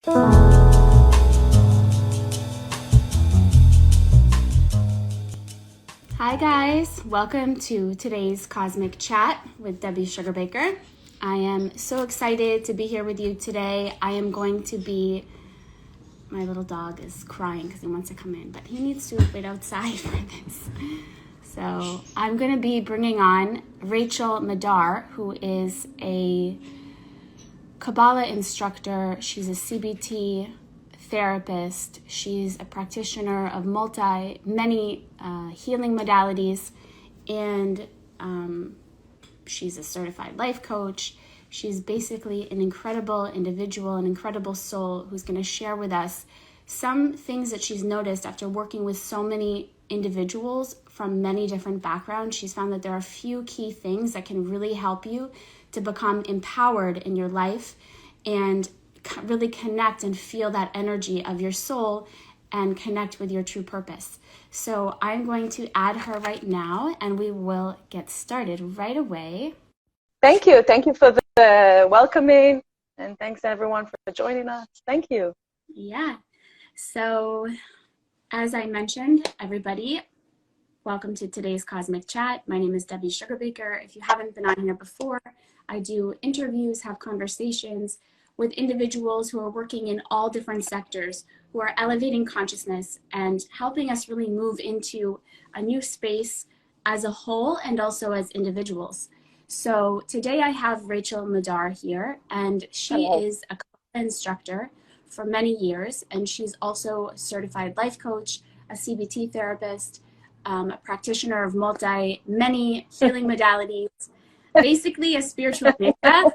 Hi guys, welcome to today's Cosmic Chat with Debbie Sugarbaker. I am so excited to be here with you today. I am going to be, my little dog is crying because he wants to come in, but he needs to wait outside for this. So I'm going to be bringing on Rachel Madar, who is a Kabbalah instructor. She's a CBT therapist. She's a practitioner of many healing modalities, and she's a certified life coach. She's basically an incredible individual, an incredible soul who's going to share with us some things that she's noticed after working with so many individuals from many different backgrounds. She's found that there are a few key things that can really help you to become empowered in your life and really connect and feel that energy of your soul and connect with your true purpose. So I'm going to add her right now and we will get started right away. Thank you. Thank you for the welcoming, and thanks everyone for joining us. Thank you. Yeah. So as I mentioned, everybody, welcome to today's Cosmic Chat. My name is Debbie Sugarbaker. If you haven't been on here before, I do interviews, have conversations with individuals who are working in all different sectors, who are elevating consciousness and helping us really move into a new space as a whole and also as individuals. So today I have Rachel Madar here, and she is a Kabbalah instructor for many years, and she's also a certified life coach, a CBT therapist, a practitioner of many healing modalities, basically a spiritual ninja.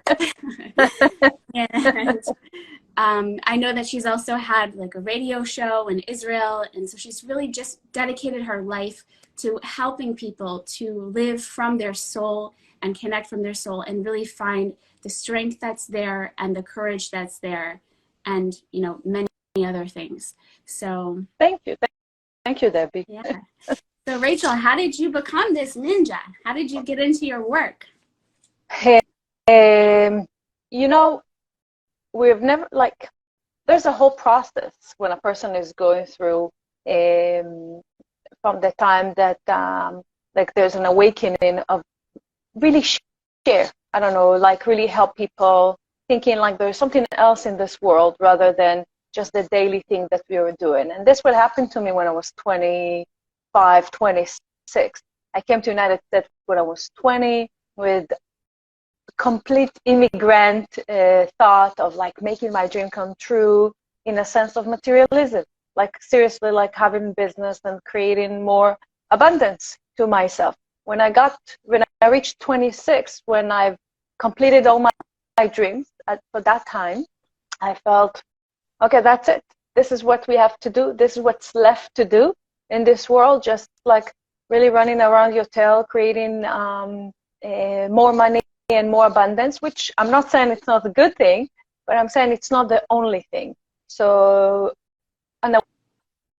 And I know that she's also had like a radio show in Israel, and so she's really just dedicated her life to helping people to live from their soul and connect from their soul and really find the strength that's there and the courage that's there, and many other things. So thank you, Debbie. Yeah. So Rachel, how did you become this ninja? How did you get into your work? We've never, there's a whole process when a person is going through from the time that there's an awakening of really share, really help people thinking like there's something else in this world rather than just the daily thing that we were doing. And this would happen to me when I was 25, 26. I came to United States when I was 20 with complete immigrant thought of making my dream come true in a sense of materialism, seriously, having business and creating more abundance to myself. When I reached 26, when I've completed all my dreams for that time, I felt, okay, that's it. This is what we have to do. This is what's left to do in this world, just really running around your tail, creating more money and more abundance, which I'm not saying it's not a good thing, but I'm saying it's not the only thing. So an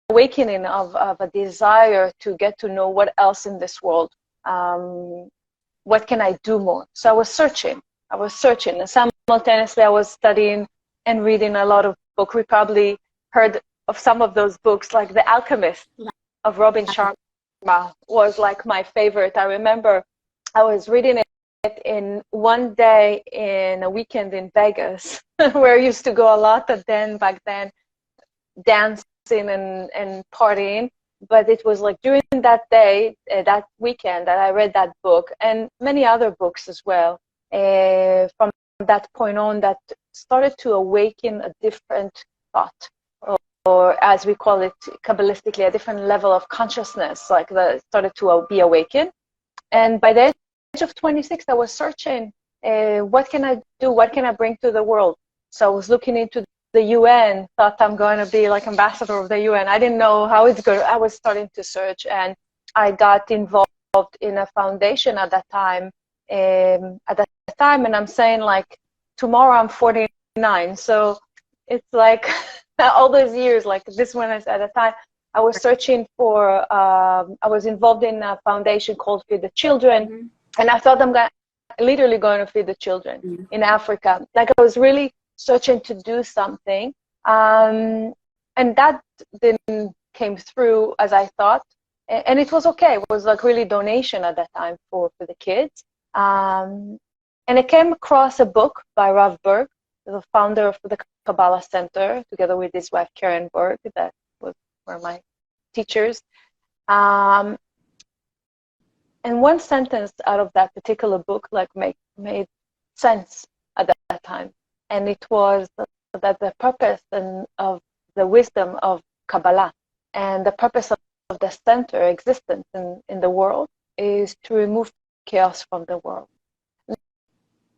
awakening of a desire to get to know what else in this world, what can I do more? So I was searching, and simultaneously I was studying and reading a lot of books. We probably heard of some of those books, like The Alchemist of Robin Sharma was my favorite. I remember I was reading it in one day in a weekend in Vegas, where I used to go a lot back then, dancing and partying. But it was during that day, that weekend, that I read that book and many other books as well. From that point on, that started to awaken a different thought, or as we call it Kabbalistically, a different level of consciousness, that started to be awakened. And by the age of 26, I was searching, what can I do? What can I bring to the world? So I was looking into the UN, thought I'm going to be ambassador of the UN. I didn't know how it's going. I was starting to search, and I got involved in a foundation at that time. And I'm saying tomorrow I'm 49. So it's all those years, this when I said at the time, I was searching for, I was involved in a foundation called Feed the Children. Mm-hmm. And I thought I'm literally going to feed the children in Africa. I was really searching to do something And that didn't came through as I thought. And it was okay. It was like really donation at that time for the kids. And I came across a book by Rav Berg, the founder of the Kabbalah Center, together with his wife Karen Berg, that were my teachers. And one sentence out of that particular book like made sense at that time. And it was that the purpose of the wisdom of Kabbalah and the purpose of the center existence in the world is to remove chaos from the world.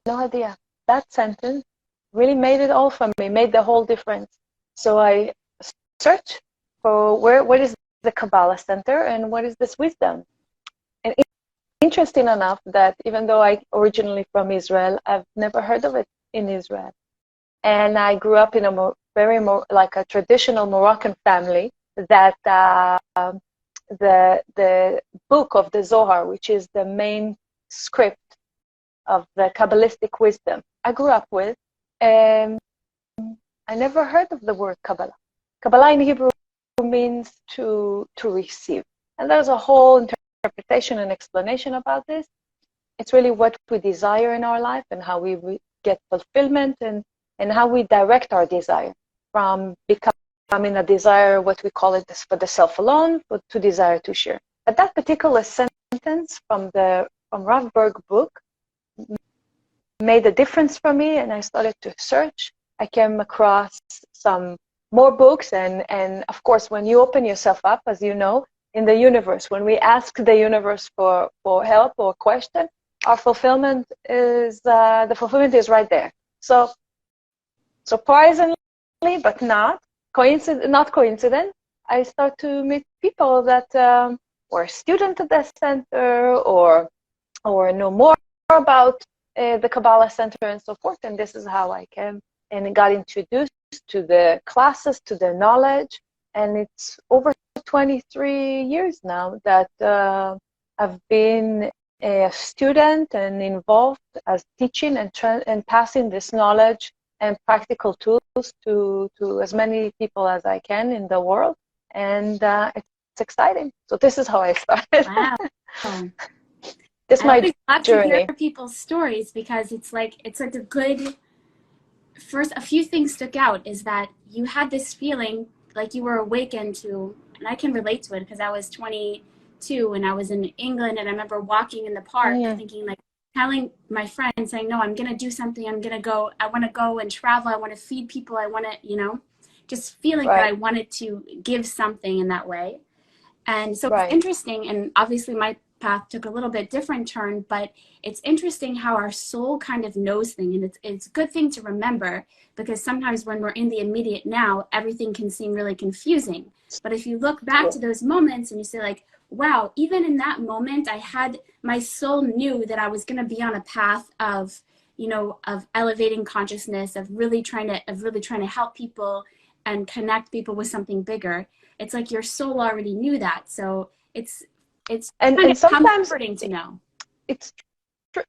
No idea. That sentence really made it all for me, made the whole difference. So I searched for what is the Kabbalah Center and what is this wisdom. And interesting enough that even though I originally from Israel, I've never heard of it in Israel. And I grew up in a like a traditional Moroccan family that the book of the Zohar, which is the main script of the Kabbalistic wisdom, I grew up with, and I never heard of the word Kabbalah. Kabbalah in Hebrew means to receive. And there's a whole interpretation and explanation about this. It's really what we desire in our life and how we get fulfillment and how we direct our desire from becoming a desire, what we call it for the self alone, but to desire to share. But that particular sentence from Rav Berg book made a difference for me, and I started to search. I came across some more books, and of course, when you open yourself up, as you know, in the universe, when we ask the universe for help or question, our fulfillment is the fulfillment is right there. So surprisingly, but not coincident, I start to meet people that were students at the center or know more about the Kabbalah Center and so forth. And this is how I came and got introduced to the classes, to the knowledge. And it's over 23 years now that I've been a student and involved as teaching and passing this knowledge and practical tools to as many people as I can in the world. And it's exciting. So this is how I started. Wow. This is my journey. I love to hear people's stories because it's like a good, first, a few things stuck out is that you had this feeling like you were awakened to, and I can relate to it because I was 22 and I was in England, and I remember walking in the park thinking, like, telling my friends, saying, no, I'm going to do something. I want to go and travel. I want to feed people. I want to, just feeling that I wanted to give something in that way. And so it's interesting, and obviously my path took a little bit different turn, but it's interesting how our soul kind of knows things, and it's a good thing to remember, because sometimes when we're in the immediate now, everything can seem really confusing. But if you look back to those moments and you say, like, wow, even in that moment, my soul knew that I was going to be on a path of, of elevating consciousness, of really trying to help people and connect people with something bigger. It's like your soul already knew that. So it's kind of sometimes comforting to know. It's true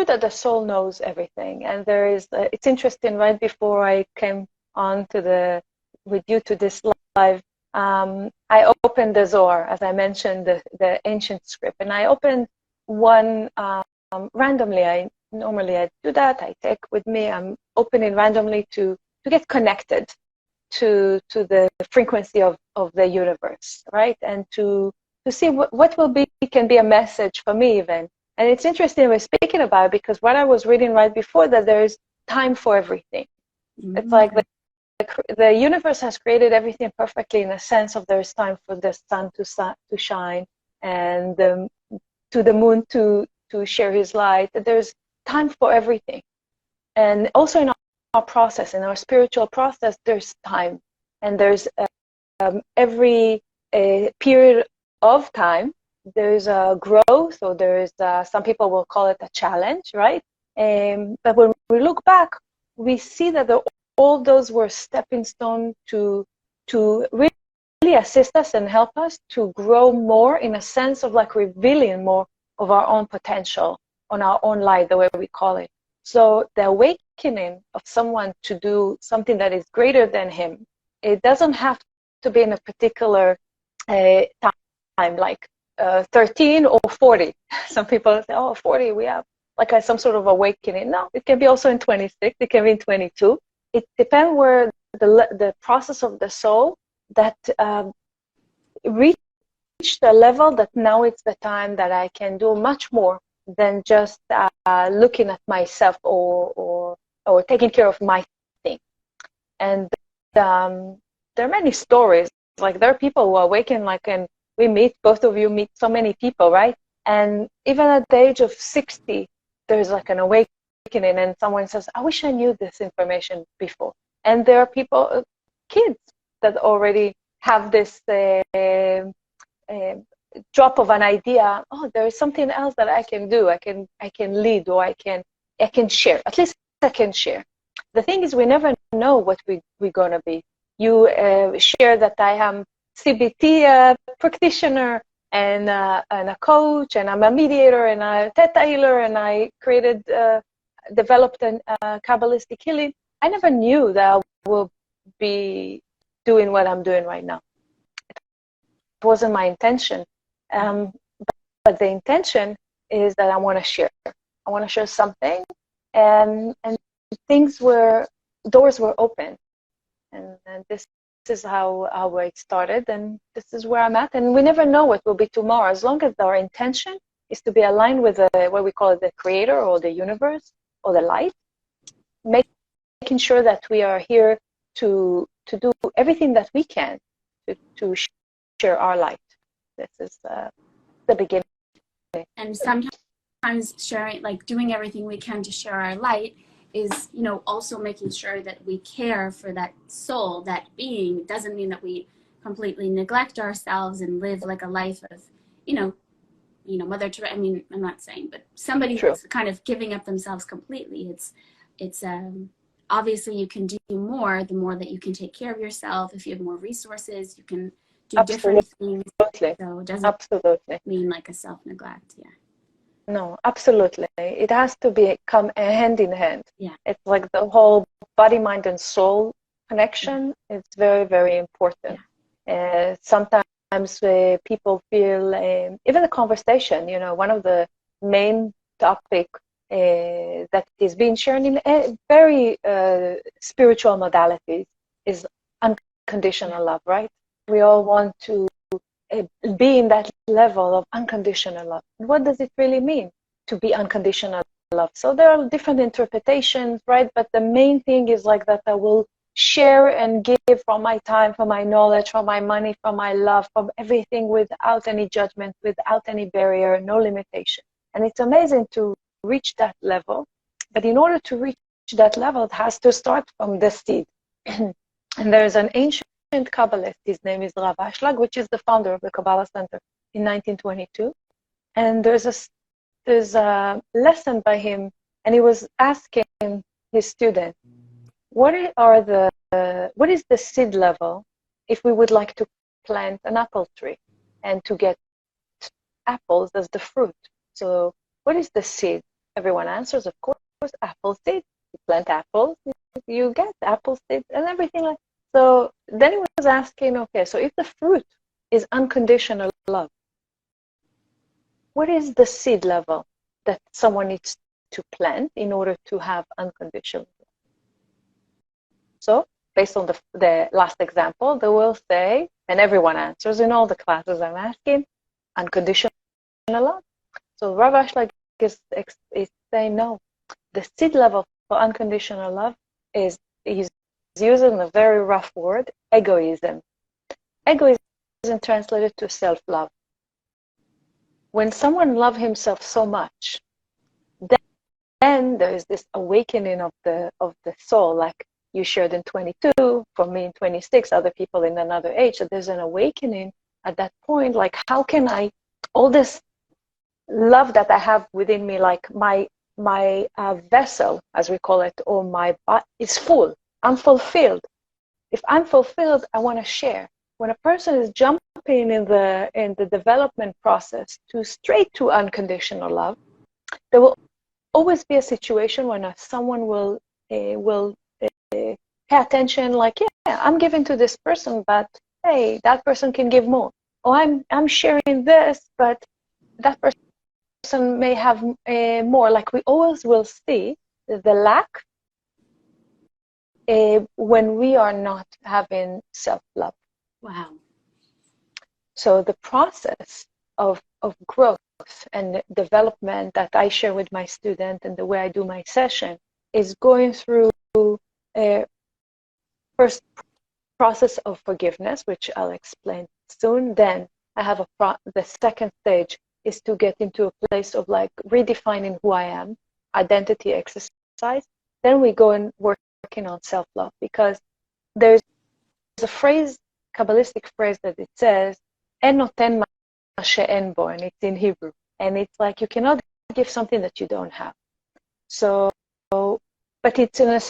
that the soul knows everything. And there is, it's interesting, right before I came on with you to this live, I opened the Zohar, as I mentioned, the ancient script, and I opened one randomly. I do that. I take with me. I'm opening randomly to get connected to the frequency of the universe, right? And to see what can be a message for me even. And it's interesting we're speaking about it, because what I was reading right before that, there's time for everything. Mm-hmm. It's like the universe has created everything perfectly, in a sense of there's time for the sun to shine, and to the moon to share his light. There's time for everything. And also in our process, in our spiritual process, there's time, and there's every period of time, there's a growth, or there's some people will call it a challenge, right? But when we look back, we see that all those were stepping stones to really assist us and help us to grow more, in a sense of like revealing more of our own potential on our own light, the way we call it. So the awakening awakening of someone to do something that is greater than him, it doesn't have to be in a particular time, like 13 or 40. Some people say, oh, 40, we have like some sort of awakening. No, it can be also in 26, it can be in 22. It depends where the process of the soul that reached a level that now it's the time that I can do much more than just looking at myself or taking care of my thing. And there are many stories. Like there are people who awaken, like, and we meet, both of you meet so many people, right? And even at the age of 60, there's like an awakening, and someone says, I wish I knew this information before. And there are people, kids, that already have this drop of an idea. Oh, there is something else that I can do. I can lead, or I can share. At least I can share. The thing is, we never know what we're gonna be. You share that I am CBT practitioner and a coach, and I'm a mediator and a theta healer, and I developed a Kabbalistic healing. I never knew that I will be doing what I'm doing right now. It wasn't my intention, but the intention is that I want to share. I want to share something, and doors were open, and this is how it started, and this is where I'm at. And we never know what will be tomorrow, as long as our intention is to be aligned with what we call the creator or the universe or the light, making sure that we are here to do everything that we can to share our light. This is the beginning. And sometimes sharing, like doing everything we can to share our light, is, you know, also making sure that we care for that soul, that being. It doesn't mean that we completely neglect ourselves and live like a life of, you know, Mother Teresa. I mean, I'm not saying, but somebody who's kind of giving up themselves completely. It's obviously you can do more the more that you can take care of yourself. If you have more resources, you can do different things. So it doesn't mean like a self-neglect. Yeah. No, absolutely. It has to come hand in hand. Yeah. It's like the whole body, mind, and soul connection. Yeah. It's very, very important. Yeah. Sometimes people feel, even the conversation, you know, one of the main topic that is being shared in very spiritual modalities is unconditional love, right? We all want to be in that level of unconditional love. What does it really mean to be unconditional love? So there are different interpretations, right? But the main thing is like that I will share and give from my time, from my knowledge, from my money, from my love, from everything, without any judgment, without any barrier, no limitation. And it's amazing to reach that level. But in order to reach that level, it has to start from the seed. And there's an ancient Kabbalist, his name is Rav Berg, which is the founder of the Kabbalah Center in 1922. And there's a lesson by him, and he was asking his student, what is the seed level if we would like to plant an apple tree and to get apples as the fruit? So what is the seed? Everyone answers, of course, apple seed. You plant apples, you get apple seed and everything like. So then he was asking, okay, so if the fruit is unconditional love, what is the seed level that someone needs to plant in order to have unconditional love? So based on the last example, they will say, and everyone answers in all the classes I'm asking, unconditional love. So Rav Berg is saying, no, the seed level for unconditional love is using a very rough word, egoism. Egoism translated to self-love. When someone loves himself so much, then there is this awakening of the soul, like you shared in 22, for me in 26, other people in another age. So there's an awakening at that point, like how can I, all this love that I have within me, like my vessel, as we call it, or my body is full. I'm fulfilled. If I'm fulfilled, I want to share. When a person is jumping in the development process straight to unconditional love, there will always be a situation when someone will will pay attention, like, yeah, I'm giving to this person, but hey, that person can give more. Or I'm sharing this, but that person may have more. Like, we always will see the lack when we are not having self-love. Wow. So the process of growth and development that I share with my student and the way I do my session is going through first process of forgiveness, which I'll explain soon. Then I have the second stage is to get into a place of like redefining who I am, identity exercise. Then we go and working on self-love, because there's a phrase, Kabbalistic phrase, that it says, "En noten ma she'en bo," and it's in Hebrew, and it's like you cannot give something that you don't have. So, but it's in a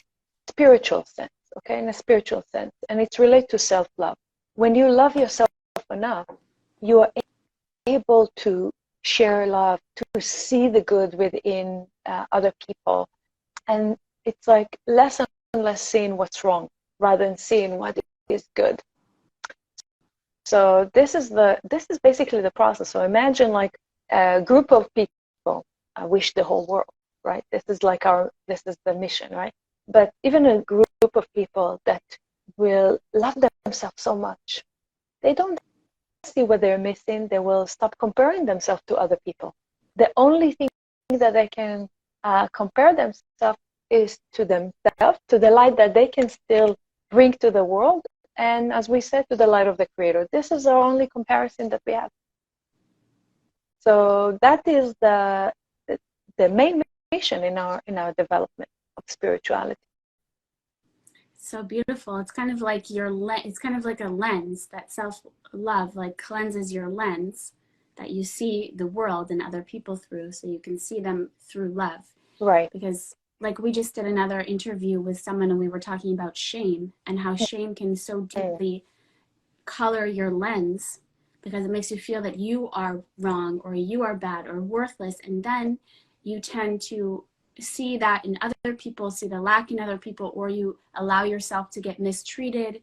spiritual sense, okay, in a spiritual sense, and it's related to self-love. When you love yourself enough, you are able to share love, to see the good within other people, and it's like less and less seeing what's wrong rather than seeing what is good. So this is basically the process. So imagine like a group of people wish the whole world, right? This is the mission, right? But even a group of people that will love themselves so much, they don't see what they're missing. They will stop comparing themselves to other people. The only thing that they can compare themselves is to themselves, to the light that they can still bring to the world, and as we said, to the light of the Creator. This is our only comparison that we have. So that is the main mission in our development of spirituality. So beautiful. It's kind of like it's kind of like a lens, that self-love like cleanses your lens that you see the world and other people through, so you can see them through love. Right. Because like we just did another interview with someone and we were talking about shame and how shame can so deeply color your lens, because it makes you feel that you are wrong or you are bad or worthless, and then you tend to see that in other people, see the lack in other people, or you allow yourself to get mistreated,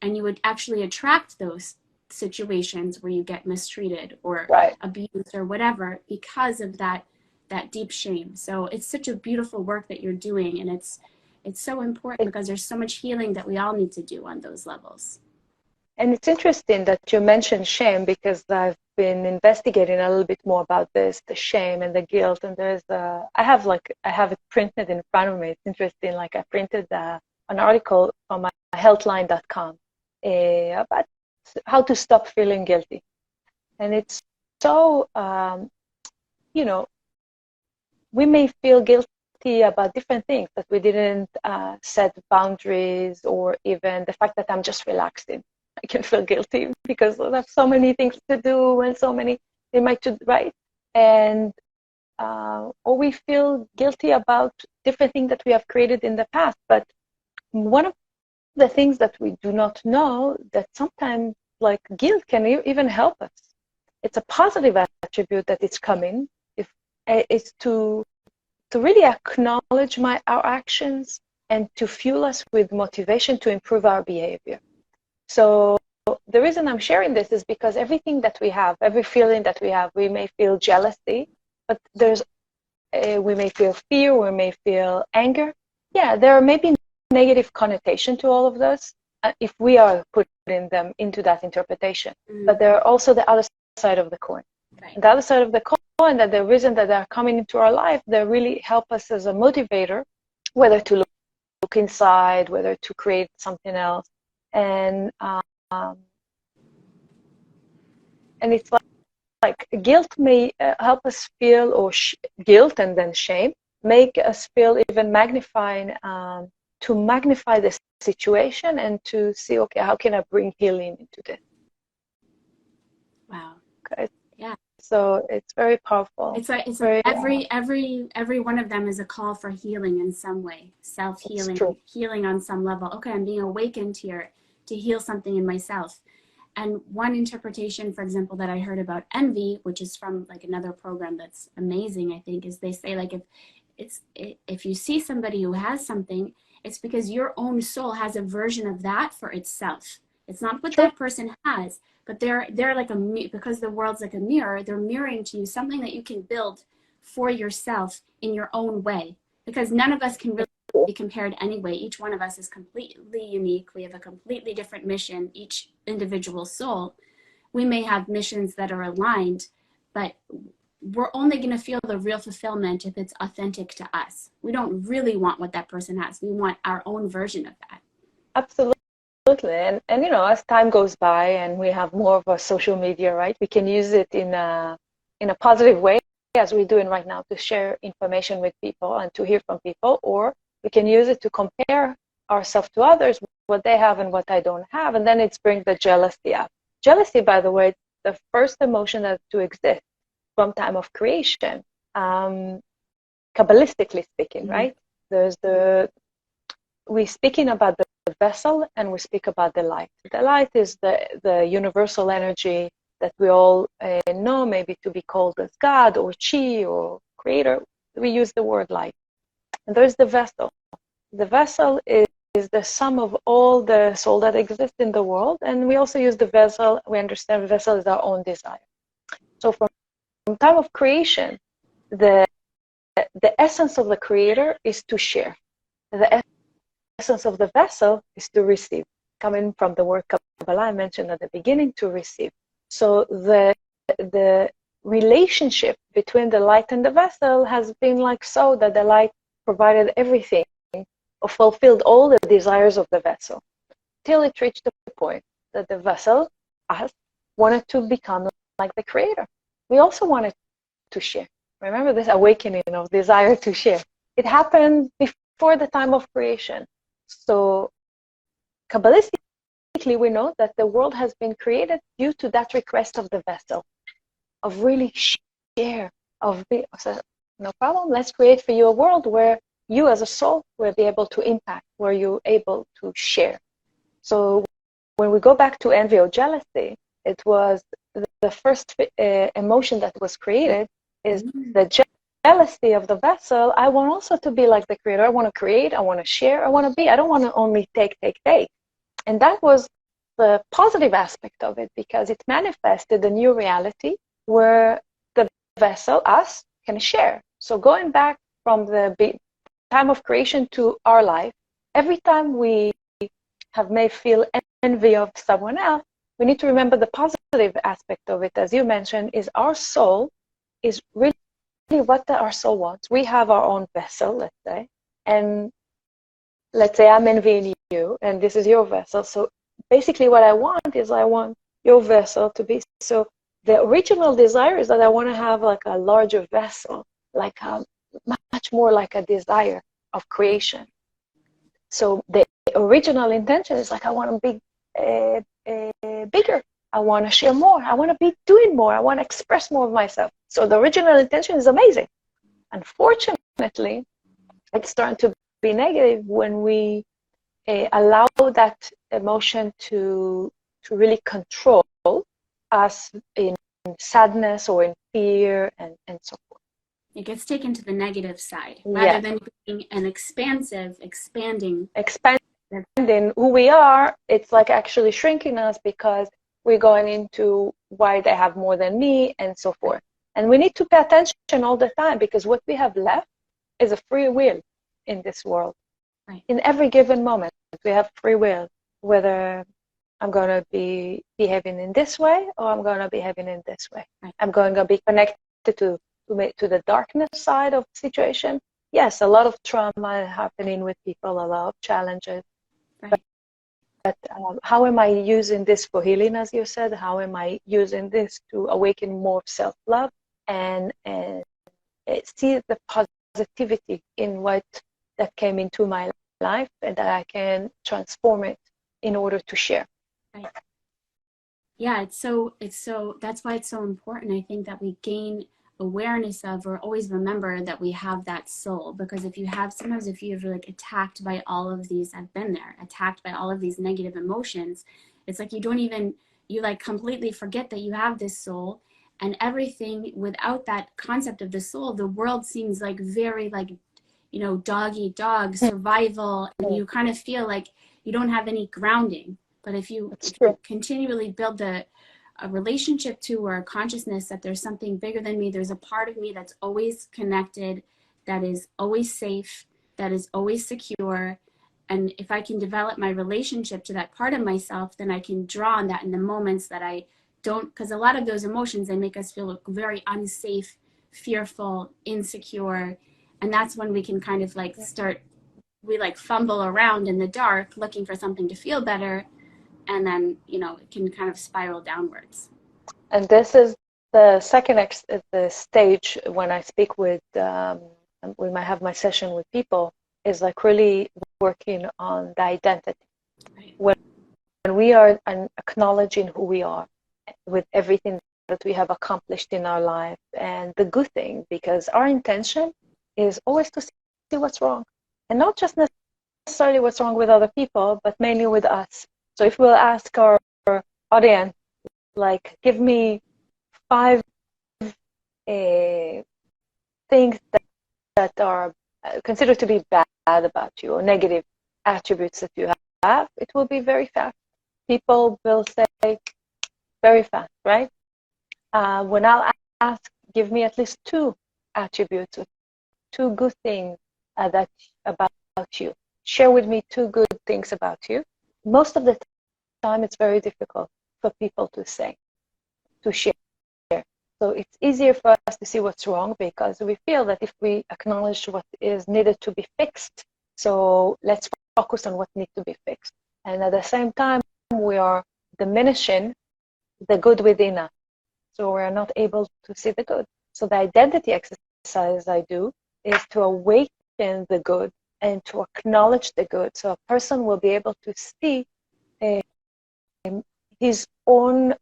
and you would actually attract those situations where you get mistreated or abused or whatever because of that deep shame. So it's such a beautiful work that you're doing, and it's so important because there's so much healing that we all need to do on those levels. And it's interesting that you mentioned shame, because I've been investigating a little bit more about this, the shame and the guilt. And I have it printed in front of me. It's interesting. Like I printed an article from healthline.com about how to stop feeling guilty. And it's so, we may feel guilty about different things, that we didn't set boundaries, or even the fact that I'm just relaxing. I can feel guilty because I have so many things to do and so many they might do, right? And or we feel guilty about different things that we have created in the past. But one of the things that we do not know, that sometimes like guilt can even help us. It's a positive attribute that it's coming. If it's to really acknowledge our actions and to fuel us with motivation to improve our behavior. So the reason I'm sharing this is because everything that we have, every feeling that we have, we may feel jealousy, but we may feel fear, we may feel anger. Yeah, there may be negative connotation to all of those if we are putting them into that interpretation. But there are also the other side of the coin. Right. The other side of the coin, that the reason that they're coming into our life, they really help us as a motivator, whether to look inside, whether to create something else. And it's like guilt may help us feel, or guilt and then shame make us feel even magnifying, to magnify the situation and to see, okay, how can I bring healing into this? Wow. Okay. Yeah. So it's very powerful. It's like every one of them is a call for healing in some way, self-healing, healing on some level. Okay, I'm being awakened here to heal something in myself. And one interpretation, for example, that I heard about envy, which is from like another program that's amazing, I think, is they say like if you see somebody who has something, it's because your own soul has a version of that for itself. It's not what that person has, but they're like because the world's like a mirror, they're mirroring to you something that you can build for yourself in your own way, because none of us can really be compared anyway. Each one of us is completely unique. We have a completely different mission, each individual soul. We may have missions that are aligned, but we're only going to feel the real fulfillment if it's authentic to us. We don't really want what that person has. We want our own version of that. Absolutely. And you know, as time goes by and we have more of a social media, right, we can use it in a positive way, as we're doing right now, to share information with people and to hear from people, or we can use it to compare ourselves to others, what they have and what I don't have, and then it's bring the jealousy up. Jealousy, by the way, is the first emotion that to exist from time of creation, Kabbalistically speaking, right? There's we're speaking about the vessel and we speak about the light. The light is the universal energy that we all know, maybe to be called as God or Chi or Creator. We use the word light. And there's the vessel. The vessel is the sum of all the soul that exists in the world. And we also use the vessel, we understand the vessel is our own desire. So from time of creation, the essence of the Creator is to share. The essence of the vessel is to receive. Coming from the word Kabbalah, I mentioned at the beginning, to receive. So the relationship between the light and the vessel has been like so that the light provided everything or fulfilled all the desires of the vessel till it reached the point that the vessel wanted to become like the Creator. We also wanted to share. Remember this awakening of desire to share. It happened before the time of creation. So Kabbalistically, we know that the world has been created due to that request of the vessel, of really share, so no problem, let's create for you a world where you as a soul will be able to impact, where you're able to share. So when we go back to envy or jealousy, it was the first emotion that was created is the jealousy of the vessel. I want also to be like the Creator. I want to create, I want to share, I want to be. I don't want to only take. And that was the positive aspect of it, because it manifested a new reality where the vessel, us, can share. So going back from the time of creation to our life, every time we may feel envy of someone else, we need to remember the positive aspect of it, as you mentioned, is our soul is really what our soul wants. We have our own vessel, let's say, and let's say I'm envying you, and this is your vessel. So basically what I want is I want your vessel to be, so the original desire is that I want to have like a larger vessel, like much more like a desire of creation. So the original intention is like I want to be bigger. I want to share more. I want to be doing more. I want to express more of myself. So the original intention is amazing. Unfortunately, it's starting to be negative when we allow that emotion to really control us in sadness or in fear and so forth. It gets taken to the negative side rather than being an expanding who we are. It's like actually shrinking us, because we're going into why they have more than me and so forth. And we need to pay attention all the time, because what we have left is a free will in this world. Right. In every given moment, we have free will, whether I'm going to be behaving in this way or I'm going to be behaving in this way. Right. I'm going to be connected to the darkness side of the situation. Yes, a lot of trauma happening with people, a lot of challenges. Right. But how am I using this for healing, as you said? How am I using this to awaken more self-love and see the positivity in what that came into my life, and that I can transform it in order to share. Right. Yeah, it's so that's why it's so important, I think, that we gain awareness of, or always remember that we have that soul. Because if you're like attacked by all of these, I've been there, attacked by all of these negative emotions, it's like you like completely forget that you have this soul, and everything without that concept of the soul, the world seems like very like dog eat dog, survival, and you kind of feel like you don't have any grounding. But if you continually build a relationship to, or a consciousness that there's something bigger than me, there's a part of me that's always connected, that is always safe, that is always secure. And if I can develop my relationship to that part of myself, then I can draw on that in the moments that I don't, because a lot of those emotions, they make us feel very unsafe, fearful, insecure. And that's when we can kind of like we fumble around in the dark looking for something to feel better. And then, it can kind of spiral downwards. And this is the second the stage when I speak with, when I have my session with people, is like really working on the identity. Right. When we are acknowledging who we are with everything that we have accomplished in our life, and the good thing, because our intention is always to see what's wrong, and not just necessarily what's wrong with other people, but mainly with us. So if we'll ask our audience, like, give me 5 things that are considered to be bad about you, or negative attributes that you have, it will be very fast. People will say very fast, right? When I'll ask, give me at least 2 attributes, or 2 good things about you. Share with me 2 good things about you. Most of the time, it's very difficult for people to say, to share. So it's easier for us to see what's wrong, because we feel that if we acknowledge what is needed to be fixed, so let's focus on what needs to be fixed. And at the same time, we are diminishing the good within us. So we're not able to see the good. So the identity exercise I do is to awaken the good and to acknowledge the good. So a person will be able to see his own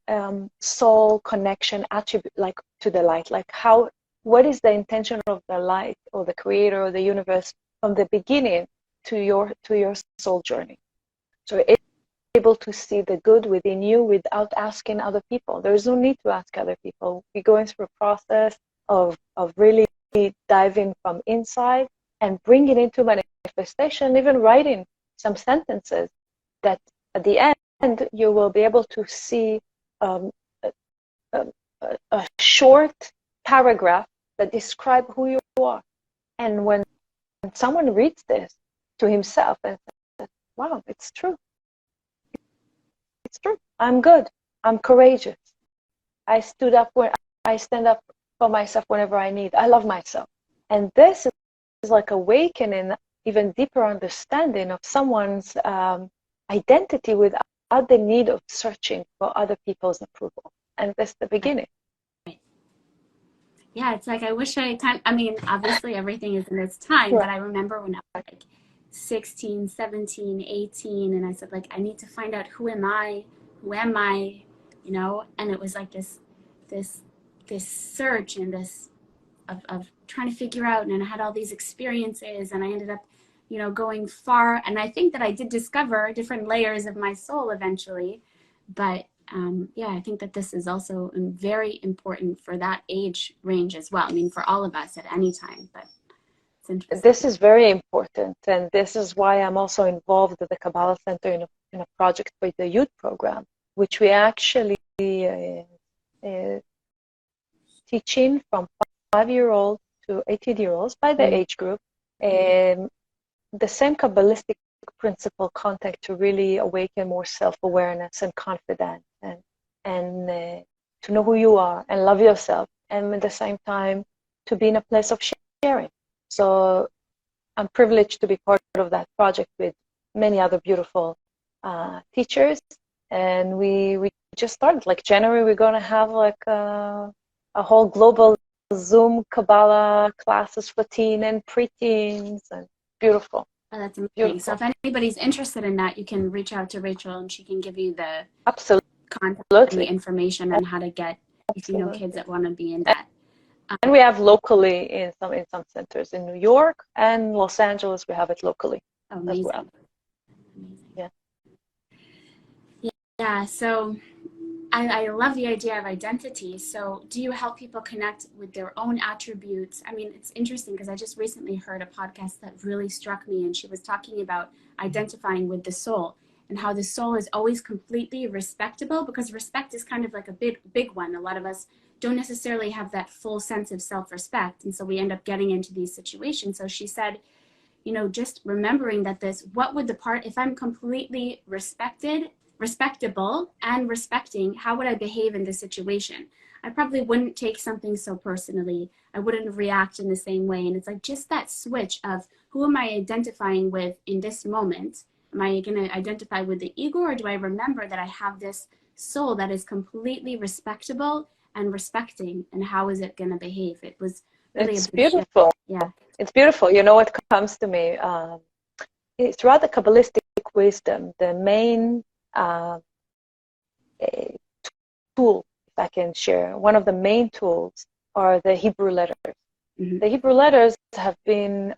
soul connection attribute, like to the light, like what is the intention of the light, or the creator, or the universe from the beginning to your soul journey. So it's able to see the good within you without asking other people. There is no need to ask other people. We're going through a process of really diving from inside and bringing it into manifestation, even writing some sentences that at the end you will be able to see a short paragraph that describes who you are. And when someone reads this to himself and says, wow, it's true. It's true. I'm good. I'm courageous. I stand up for myself whenever I need. I love myself. And this is like awakening even deeper understanding of someone's identity without the need of searching for other people's approval. And that's the beginning. Yeah, it's like I wish obviously everything is in its time, but I remember when I was like 16, 17, 18, and I said, like, I need to find out who am I, and it was like this search and this of trying to figure out, and I had all these experiences, and I ended up, going far, and I think that I did discover different layers of my soul eventually, but I think that this is also very important for that age range as well. I mean, for all of us at any time, but it's interesting. This is very important, and this is why I'm also involved with the Kabbalah Center in a project with the youth program, which we actually teaching from 5-year-olds to 18-year-olds by the age group, the same Kabbalistic principle contact to really awaken more self-awareness and confidence, and to know who you are and love yourself, and at the same time to be in a place of sharing. So I'm privileged to be part of that project with many other beautiful teachers, and we just started. Like January, we're going to have like a whole global Zoom Kabbalah classes for teen and preteens, and beautiful. Oh, that's amazing. Beautiful. So if anybody's interested in that, you can reach out to Rachel, and she can give you the contact and the information on how to get, if you know kids that want to be in that. And we have locally in some centers in New York and Los Angeles. We have it locally as well. Amazing. Yeah. So I love the idea of identity. So do you help people connect with their own attributes? I mean, it's interesting because I just recently heard a podcast that really struck me, and she was talking about identifying with the soul and how the soul is always completely respectable, because respect is kind of like a big one. A lot of us don't necessarily have that full sense of self-respect, and so we end up getting into these situations. So she said, you know, just remembering that what would the part, if I'm completely respectable and respecting, how would I behave in this situation? I probably wouldn't take something so personally. I wouldn't react in the same way. And it's like just that switch of who am I identifying with in this moment? Am I going to identify with the ego, or do I remember that I have this soul that is completely respectable and respecting, and how is it going to behave? It was really It's beautiful. Yeah. It's beautiful. You know what comes to me? It's rather Kabbalistic wisdom. The main tool, if I can share, one of the main tools are the Hebrew letters. Mm-hmm. The Hebrew letters have been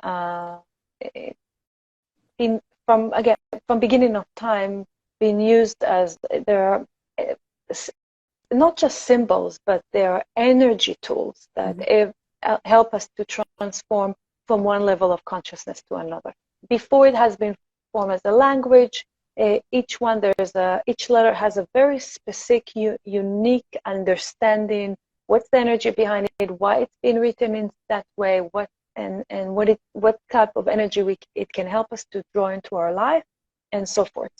from beginning of time being used as they're not just symbols, but they are energy tools that help us to transform from one level of consciousness to another. Before it has been formed as a language, each letter has a very specific, unique understanding. What's the energy behind it? Why it's been written in that way? What type of energy it can help us to draw into our life, and so forth.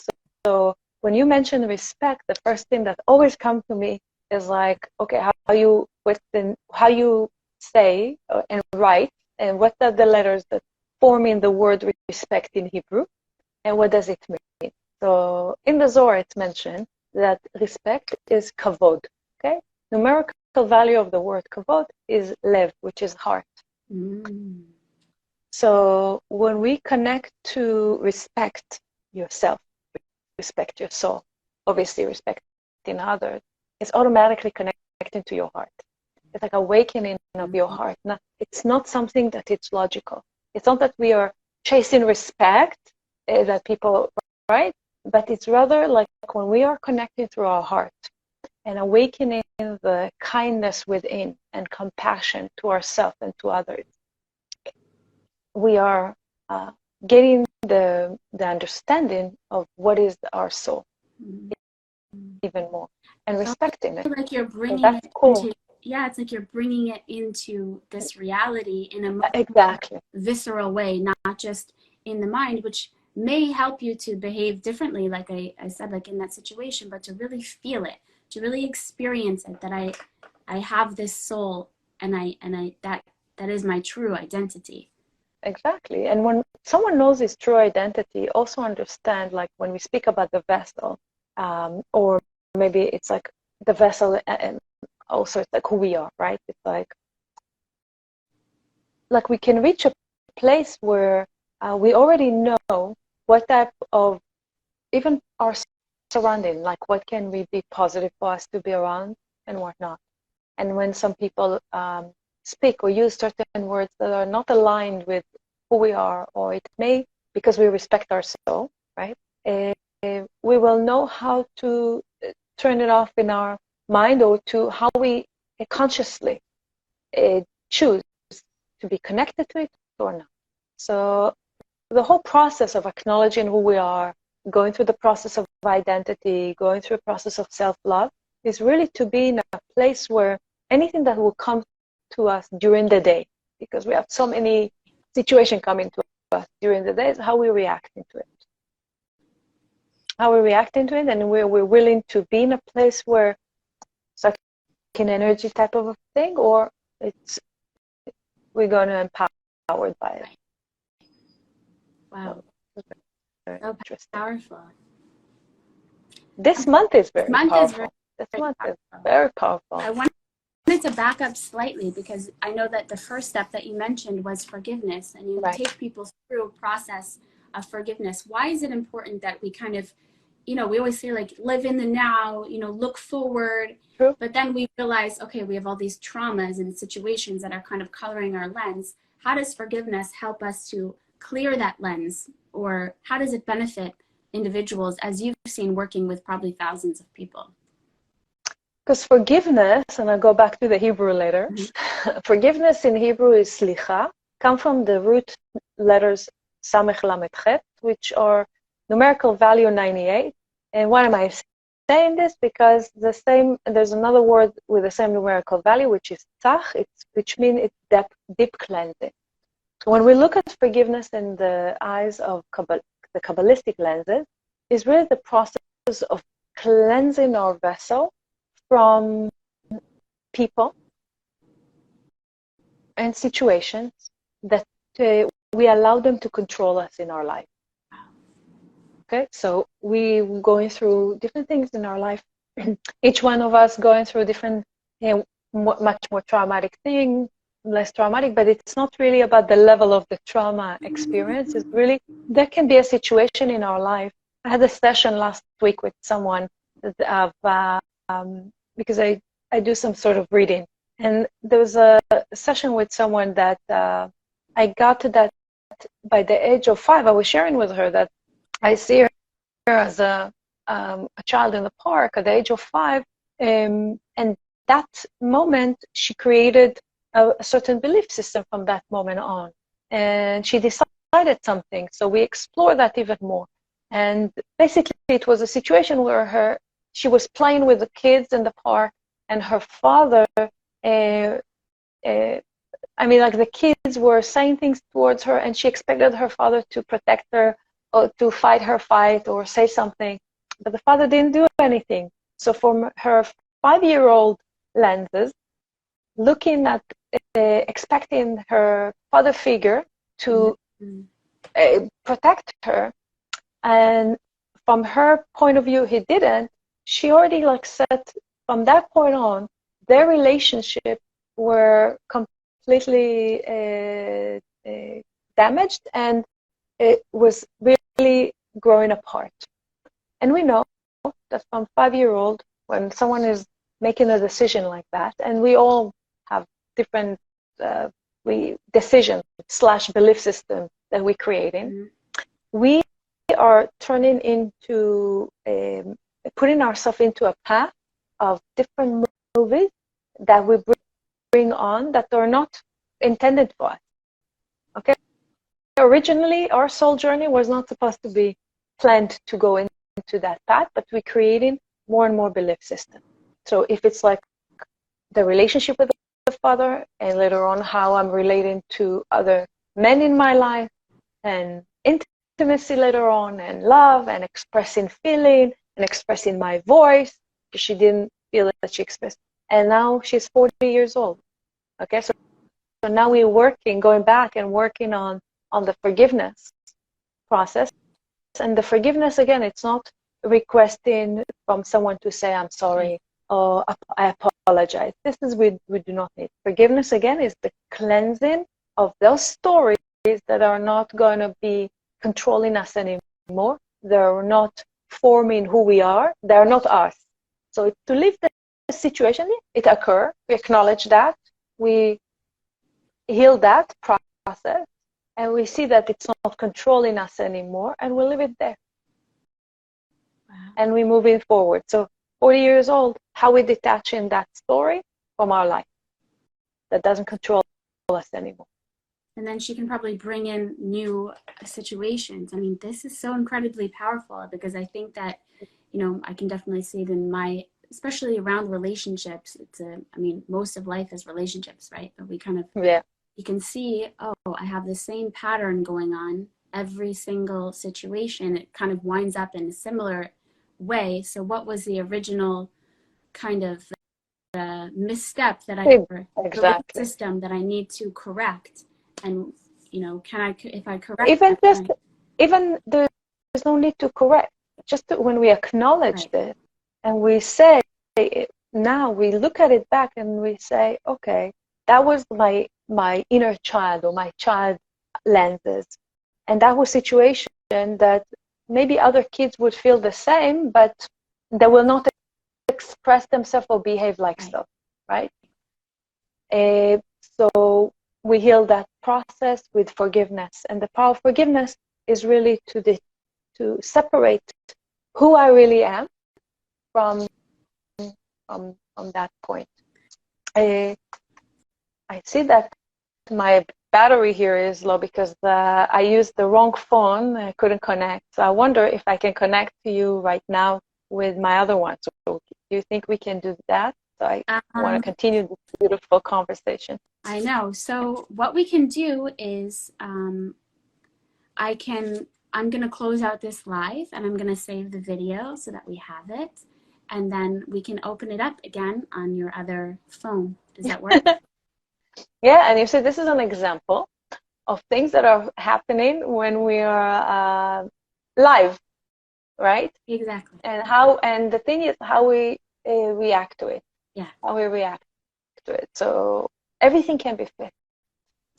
So when you mention respect, the first thing that always comes to me is like, okay, how you say and write, and what are the letters that form in the word respect in Hebrew, and what does it mean? So in the Zohar, it's mentioned that respect is kavod. Okay, numerical value of the word kavod is lev, which is heart. Mm. So when we connect to respect yourself, respect your soul, obviously respecting others, it's automatically connecting to your heart. It's like awakening of your heart. It's not something that it's logical. It's not that we are chasing respect that people, right? But it's rather like when we are connecting through our heart and awakening the kindness within and compassion to ourselves and to others, we are getting the understanding of what is our soul even more, and respecting it. Like you're bringing so it cool. into, it's like you're bringing it into this reality in a more visceral way, not just in the mind, which may help you to behave differently, like I said, like in that situation, but to really feel it, to really experience it, that I have this soul, and that is my true identity. Exactly. And when someone knows his true identity, also understand, like when we speak about the vessel, or maybe it's like the vessel, and also it's like who we are, right? It's like we can reach a place where we already know what type of, even our surrounding, like what can we be positive for us to be around and what not. And when some people speak or use certain words that are not aligned with who we are, or it may, because we respect our soul, right? We will know how to turn it off in our mind, or to how we consciously choose to be connected to it or not. So the whole process of acknowledging who we are, going through the process of identity, going through a process of self-love, is really to be in a place where anything that will come to us during the day, because we have so many situations coming to us during the day, is how we react to it. How we react to it, and we're willing to be in a place where it's like an energy type of a thing, or we're going to empowered by it. Wow. So powerful. This month is very powerful. This month is very powerful. I wanted to back up slightly, because I know that the first step that you mentioned was forgiveness, and you take people through a process of forgiveness. Why is it important that we kind of, we always say like live in the now, look forward. True. But then we realize, okay, we have all these traumas and situations that are kind of coloring our lens. How does forgiveness help us to clear that lens, or how does it benefit individuals, as you've seen working with probably thousands of people? Because forgiveness, and I'll go back to the Hebrew letters, forgiveness in Hebrew is slicha, come from the root letters samech lamed chet, which are numerical value 98. And why am I saying this? Because there's another word with the same numerical value, which is tzach, which means it's deep cleansing. So when we look at forgiveness in the eyes of the Kabbalistic lenses, is really the process of cleansing our vessel from people and situations that we allow them to control us in our life. Okay, so we going through different things in our life. Each one of us going through different, much more traumatic thing, less traumatic, but it's not really about the level of the trauma experience. It's really, there can be a situation in our life. I had a session last week with someone because I do some sort of reading, and there was a session with someone that I got to that by the age of 5. I was sharing with her that I see her as a child in the park at the age of 5, and that moment she created a certain belief system from that moment on, and she decided something. So we explored that even more, and basically it was a situation where she was playing with the kids in the park, and her father, the kids were saying things towards her, and she expected her father to protect her or to fight her fight or say something, but the father didn't do anything. So from her 5-year-old lenses, looking at expecting her father figure to protect her, and from her point of view he didn't, she already said from that point on their relationship were completely damaged, and it was really growing apart. And we know that from 5-year-old, when someone is making a decision like that, and we all have different decision / belief system that we're creating, we are turning into putting ourselves into a path of different movies that we bring on that are not intended for us. Okay, originally our soul journey was not supposed to be planned to go into that path, but we're creating more and more belief system. So if it's like the relationship with the father, and later on how I'm relating to other men in my life, and intimacy later on, and love, and expressing feeling, and expressing my voice, because she didn't feel that she expressed. And now she's 40 years old. Okay, so now we're going back and working on the forgiveness process. And the forgiveness, again, it's not requesting from someone to say, I'm sorry, or I apologize. This is we do not need. Forgiveness, again, is the cleansing of those stories that are not going to be controlling us anymore. They're not forming who we are. They're not us. So to leave the situation, it occurs. We acknowledge that. We heal that process. And we see that it's not controlling us anymore. And we leave it there. Wow. And we're moving forward. So 40 years old, how we detaching that story from our life that doesn't control us anymore. And then she can probably bring in new situations. I mean, this is so incredibly powerful, because I think that, I can definitely see it in especially around relationships. Most of life is relationships, right? But we kind of, you can see, I have the same pattern going on every single situation. It kind of winds up in a similar way. So what was the original kind of misstep that the system that I need to correct? And if I correct even there's no need to correct, just when we acknowledge it, and we say, now we look at it back and we say, okay, that was my inner child, or my child lenses, and that was situation that maybe other kids would feel the same, but they will not express themselves or behave like stuff, right? So we heal that process with forgiveness, and the power of forgiveness is really to separate who I really am from from that point. I see that my battery here is low because I used the wrong phone. I couldn't connect. So I wonder if I can connect to you right now with my other one. So do you think we can do that? So I want to continue this beautiful conversation. I know. So what we can do is I'm going to close out this live and I'm going to save the video so that we have it. And then we can open it up again on your other phone. Does that work? Yeah, and you see, this is an example of things that are happening when we are live, right? Exactly. And the thing is how we react to it. Yeah. How we react to it. So everything can be fixed.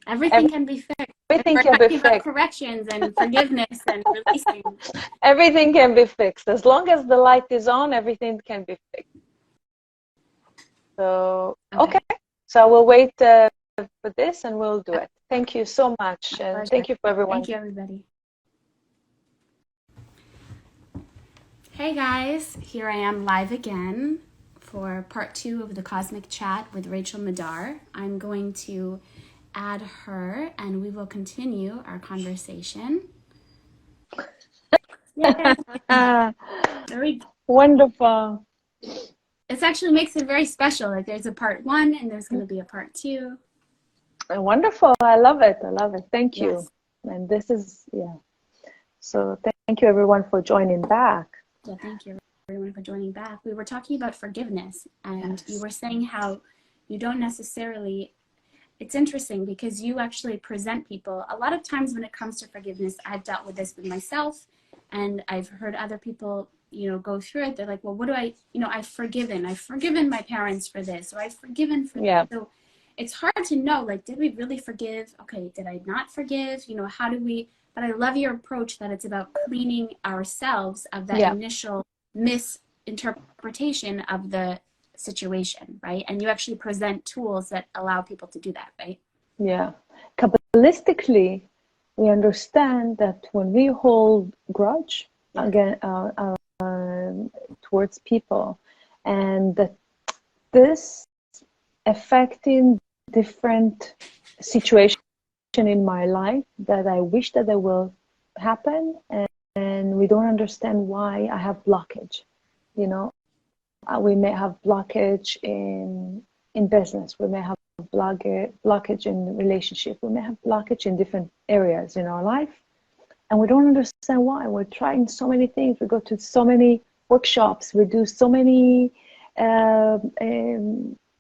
Everything can be fixed. Everything can be fixed. Corrections and forgiveness and releasing. Everything can be fixed. As long as the light is on, everything can be fixed. So, okay. So we'll wait for this and we'll do it. Thank you so much. And thank you for everyone. Thank you, everybody. Hey guys, here I am live again for part 2 of the Cosmic Chat with Rachel Madar. I'm going to add her and we will continue our conversation. Yeah. Wonderful. It actually makes it very special. Like there's a part 1 and there's going to be a part 2. Wonderful. I love it. I love it. Thank you. Yes. And this is, yeah. So thank you everyone for joining back. Yeah, thank you everyone for joining back. We were talking about forgiveness and you were saying how you don't necessarily, it's interesting because you actually present people. A lot of times when it comes to forgiveness, I've dealt with this with myself and I've heard other people, go through it. They're like, well, what do I, I've forgiven my parents for this, or I've forgiven for that. So it's hard to know, like, did we really forgive? Okay, did I not forgive? How do we, but I love your approach that it's about cleaning ourselves of that initial misinterpretation of the situation, right? And you actually present tools that allow people to do that, right? Yeah. Kabbalistically, we understand that when we hold grudge again towards people, and that this affecting different situations in my life that I wish that they will happen, and we don't understand why I have blockage. We may have blockage in business, we may have blockage in relationship, we may have blockage in different areas in our life, and we don't understand why. We're trying so many things, we go to so many workshops, we do so many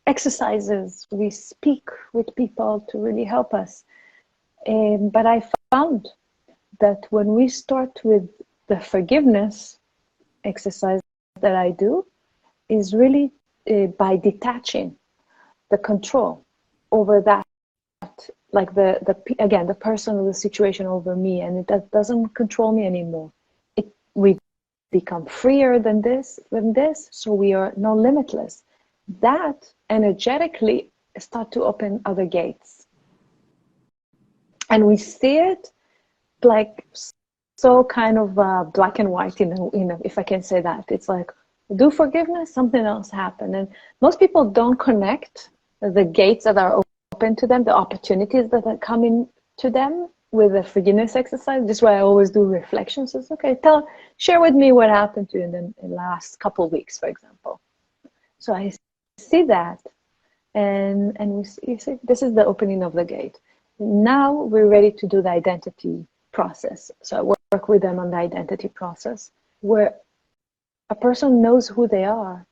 exercises, we speak with people to really help us. But I found that when we start with the forgiveness exercise that I do, is really by detaching the control over that, like the person or the situation over me, and it doesn't control me anymore. We become freer than this, so we are no limitless. That energetically start to open other gates. And we see it like so kind of black and white, if I can say that. It's like, do forgiveness, something else happened. And most people don't connect the gates that are open to them, the opportunities that are coming to them with the forgiveness exercise. This is why I always do reflections. It's okay, share with me what happened to you in the last couple of weeks, for example. So I see that, and you see, this is the opening of the gate. Now we're ready to do the identity process. So I work with them on the identity process, where a person knows who they are.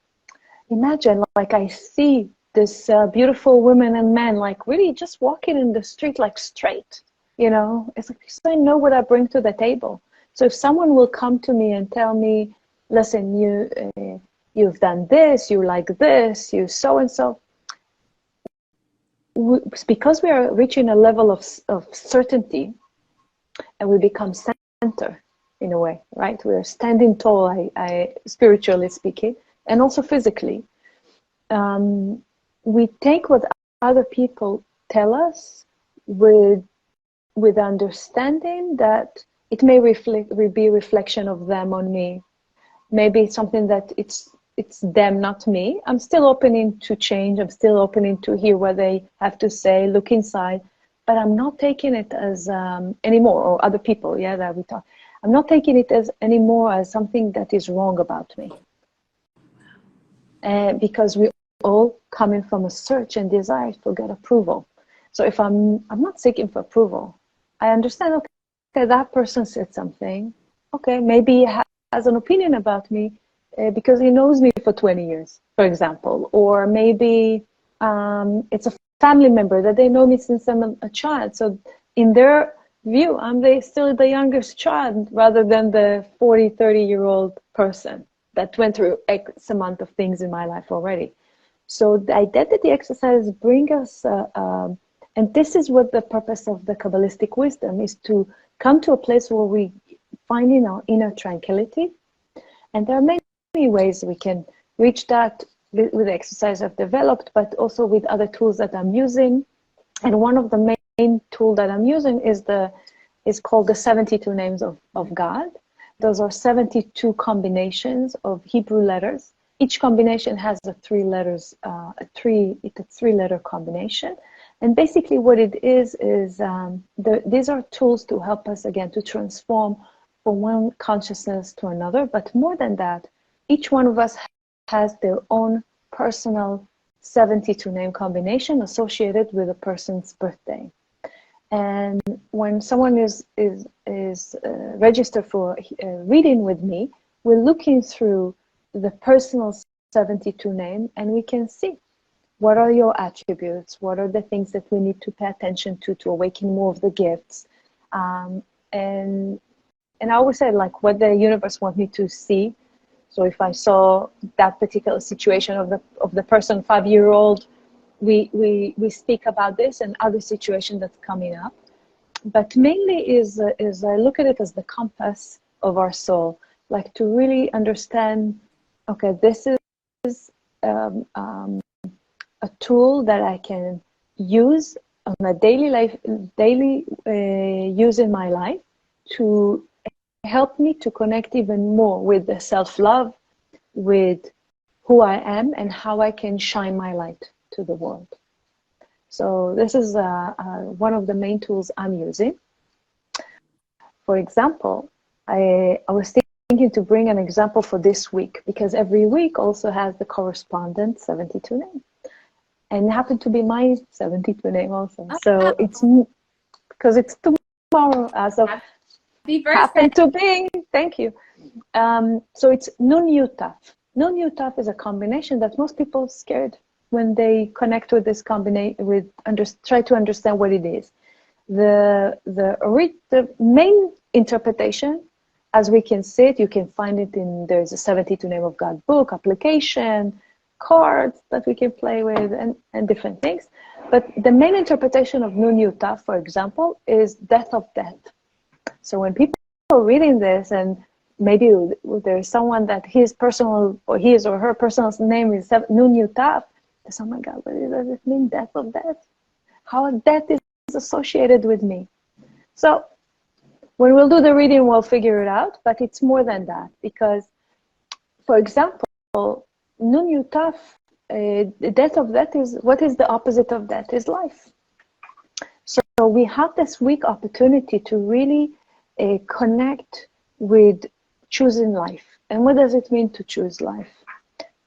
Imagine, like, I see this beautiful women and men, like, really just walking in the street, like, straight. It's like, so I know what I bring to the table. So if someone will come to me and tell me, listen, you've done this, you like this, you so and so. Because we are reaching a level of certainty, and we become center in a way, right? We are standing tall, I spiritually speaking, and also physically. We take what other people tell us with understanding that it may be a reflection of them on me. Maybe something that it's it's them, not me. I'm still opening to change. I'm still opening to hear what they have to say, look inside, but I'm not taking it as anymore, or other people, yeah, that we talk. I'm not taking it as anymore as something that is wrong about me. Because we all coming from a search and desire to get approval. So if I'm not seeking for approval, I understand, okay, that person said something. Okay, maybe he has an opinion about me because he knows me for 20 years, for example. Or maybe it's a family member that they know me since I'm a child. So in their view, I'm still the youngest child rather than the 40, 30-year-old person that went through X amount of things in my life already. So the identity exercises bring us, and this is what the purpose of the Kabbalistic wisdom is, to come to a place where we find in our inner tranquility. And there are many ways we can reach that with the exercise I've developed, but also with other tools that I'm using. And one of the main tool that I'm using is called the 72 names of God. Those are 72 combinations of Hebrew letters. Each combination has a three-letter combination. And basically what it is these are tools to help us, again, to transform from one consciousness to another. But more than that, each one of us has their own personal 72 name combination associated with a person's birthday. And when someone is registered for reading with me, we're looking through the personal 72 name, and we can see what are your attributes, what are the things that we need to pay attention to awaken more of the gifts. And I always say, like, what the universe wants me to see. So if I saw that particular situation of the person, 5-year-old, we speak about this and other situations that's coming up. But mainly is I look at it as the compass of our soul, like to really understand, okay, this is a tool that I can use on a daily use in my life to help me to connect even more with the self-love, with who I am and how I can shine my light to the world. So this is one of the main tools I'm using. For example, I was thinking to bring an example for this week, because every week also has the correspondent 72 name. And it happened to be my 72 name also. Oh, so wow. It's because it's tomorrow. So happened to be, thank you. So it's Nun Yutaf. Nun Yutaf is a combination that most people are scared when they connect with this combination, try to understand what it is. The main interpretation, as we can see it, you can find it there's a 72 Name of God book, application, cards that we can play with, and different things. But the main interpretation of Nun Yutaf, for example, is death of death. So when people are reading this, and maybe there's someone that his or her personal name is Nun Yutaf, oh my God, what does it mean, death of death? How death is associated with me? So when we'll do the reading, we'll figure it out, but it's more than that, because, for example, Nun Yutaf, the death of death is, what is the opposite of death? Is life. So we have this week opportunity to really connect with choosing life. And what does it mean to choose life?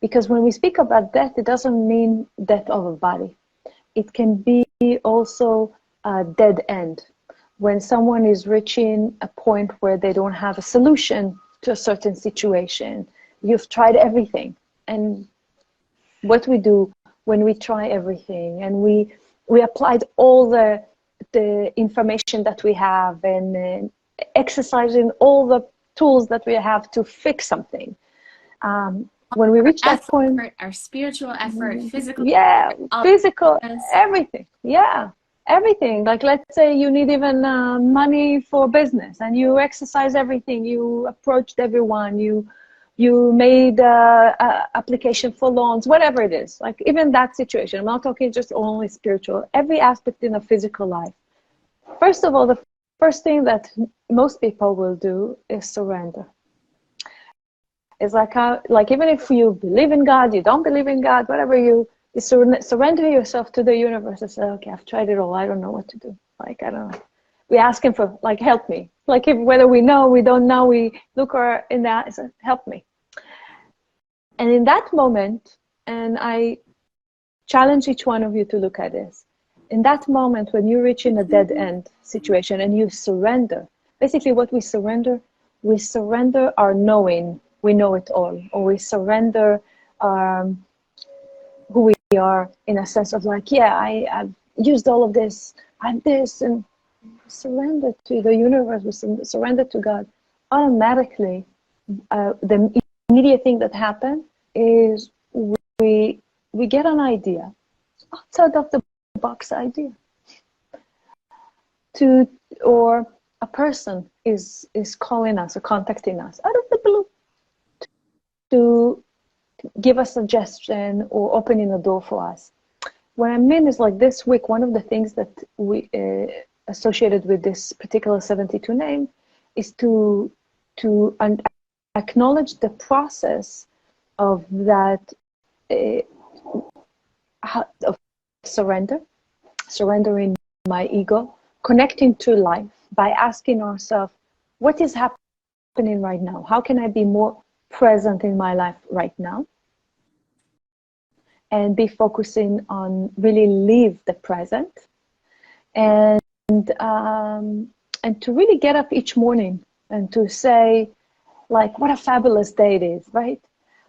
Because when we speak about death, it doesn't mean death of a body. It can be also a dead end. When someone is reaching a point where they don't have a solution to a certain situation, you've tried everything. And what we do when we try everything and we applied all the information that we have and exercising all the tools that we have to fix something. When we reach that point, our spiritual effort, physical, physical, everything, everything. Like, let's say you need even money for business, and you exercise everything. You approached everyone. You made application for loans, whatever it is. Like, even that situation. I'm not talking just only spiritual. Every aspect in a physical life. First of all, the first thing that most people will do is surrender. It's like how, like even if you believe in God, you don't believe in God, whatever, you surrender yourself to the universe and say, okay, I've tried it all. I don't know what to do. Like, I don't know. We ask him for, like, help me. Like, if, whether we know, we don't know, we look her in that and say, help me. And in that moment, and I challenge each one of you to look at this, in that moment when you reach in a dead end situation and you surrender, basically what we surrender our knowing, we know it all, or we surrender who we are, in a sense of like, yeah, I've used all of this, I'm this, and surrender to the universe, we surrender to God. Automatically, the immediate thing that happens is we get an idea, outside of the box idea, or a person is calling us or contacting us out of the blue to give a suggestion or opening a door for us. What I mean is, like, this week, one of the things that we associated with this particular 72 name is to acknowledge the process of that of surrendering my ego, connecting to life by asking ourselves, what is happening right now? How can I be more present in my life right now? And be focusing on really live the present, and to really get up each morning and to say, like, what a fabulous day it is, right?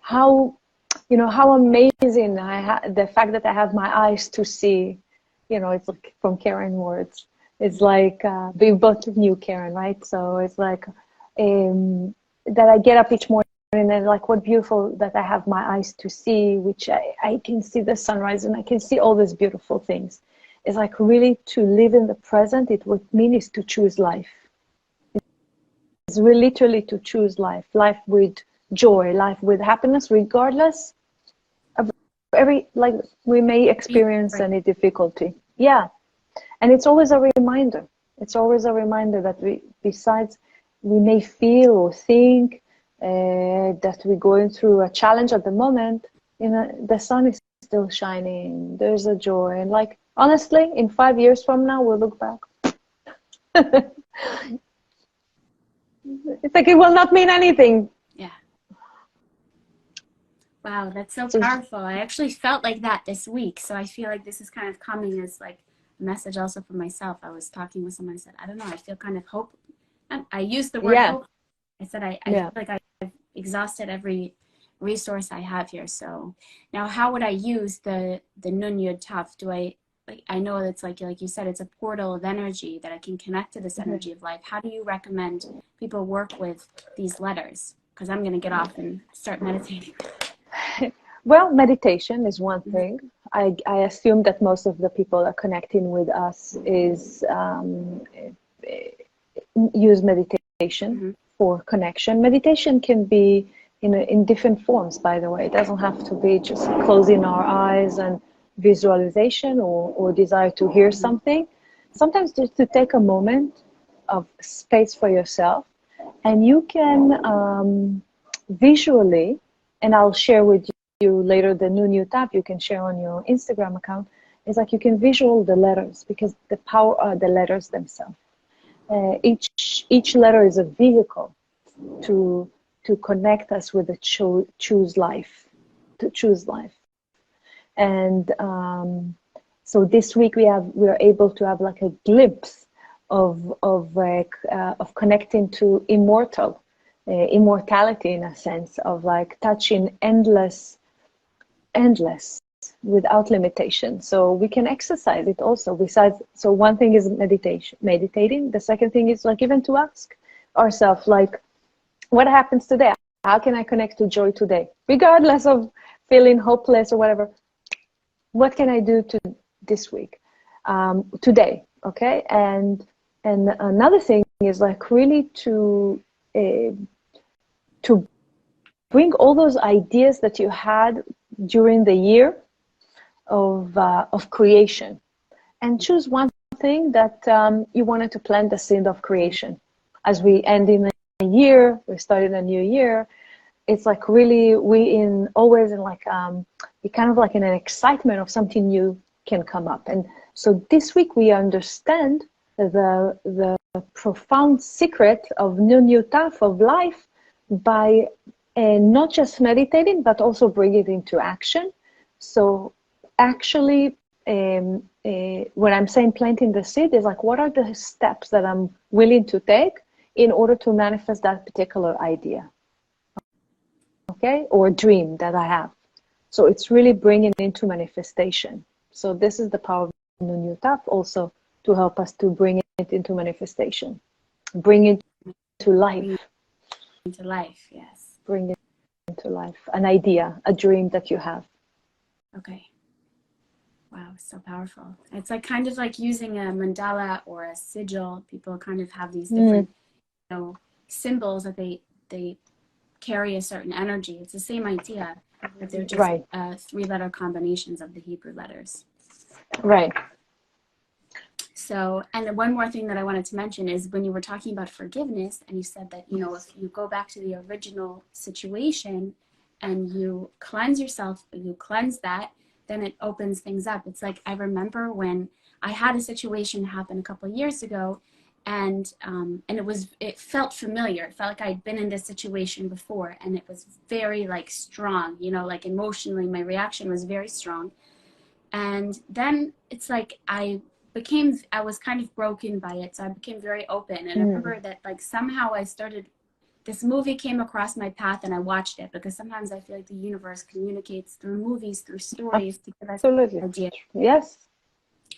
How amazing the fact that I have my eyes to see. It's like from Karen words. It's like we both knew Karen, right? So it's like that I get up each morning and like, what beautiful that I have my eyes to see, which I can see the sunrise and I can see all these beautiful things. It's like really to live in the present. It would mean is to choose life. It's really literally to choose life with joy, life with happiness, regardless of like we may experience any difficulty. Yeah. And it's always a reminder. It's always a reminder that besides we may feel or think that we're going through a challenge at the moment, the sun is still shining. There's a joy. And like, honestly, in 5 years from now, we'll look back. It's like it will not mean anything. Yeah. Wow, that's so powerful. I actually felt like that this week. So I feel like this is kind of coming as like a message also for myself. I was talking with someone, I said, I don't know, I feel kind of hope. I used the word hope. I said, I feel like I've exhausted every resource I have here. So now how would I use the Nun Yud Tav? I know it's like you said, it's a portal of energy that I can connect to this energy of life. How do you recommend people work with these letters? Because I'm going to get off and start meditating. Well, meditation is one thing. I assume that most of the people are connecting with us use meditation for connection. Meditation can be in different forms, by the way. It doesn't have to be just closing our eyes and visualization or desire to hear something. Sometimes just to take a moment of space for yourself, and you can visually, and I'll share with you later the Nun Yud Tav you can share on your Instagram account. It's like you can visual the letters, because the power are the letters themselves. Each letter is a vehicle to connect us with the choose life, to choose life. And so this week we are able to have like a glimpse of connecting to immortality, in a sense of like touching endless without limitation. So we can exercise it also. Besides, so one thing is meditating. The second thing is like even to ask ourselves, like, what happens today? How can I connect to joy today, regardless of feeling hopeless or whatever? What can I do this week, today? Okay, and another thing is like really to bring all those ideas that you had during the year of creation, and choose one thing that you wanted to plant the seed of creation. As we end in a year, we're starting a new year. it's like really always in like you kind of like in an excitement of something new can come up. And so this week we understand the profound secret of new path of life by not just meditating but also bring it into action. So actually when I'm saying planting the seed is like, what are the steps that I'm willing to take in order to manifest that particular idea, okay, or dream that I have. So it's really bringing it into manifestation. So this is the power of the new tap, also to help us to bring it into manifestation, bring it to life. Into life, yes. Bring it into life, an idea, a dream that you have. Okay. Wow, so powerful. It's like kind of like using a mandala or a sigil. People kind of have these different, you know, symbols that they carry a certain energy. It's the same idea, but they're just right. 3-letter combinations of the Hebrew letters. Right. So, and then one more thing that I wanted to mention is when you were talking about forgiveness, and you said that, you know, if you go back to the original situation and you cleanse yourself, you cleanse that, then it opens things up. It's like, I remember when I had a situation happen a couple of years ago, and it felt familiar. It felt like I'd been in this situation before, and it was very like strong, you know, like emotionally, my reaction was very strong. And then it's like I was kind of broken by it, so I became very open. And I remember that like somehow this movie came across my path, and I watched it, because sometimes I feel like the universe communicates through movies, through stories, to give us Absolutely. ideas. Yes.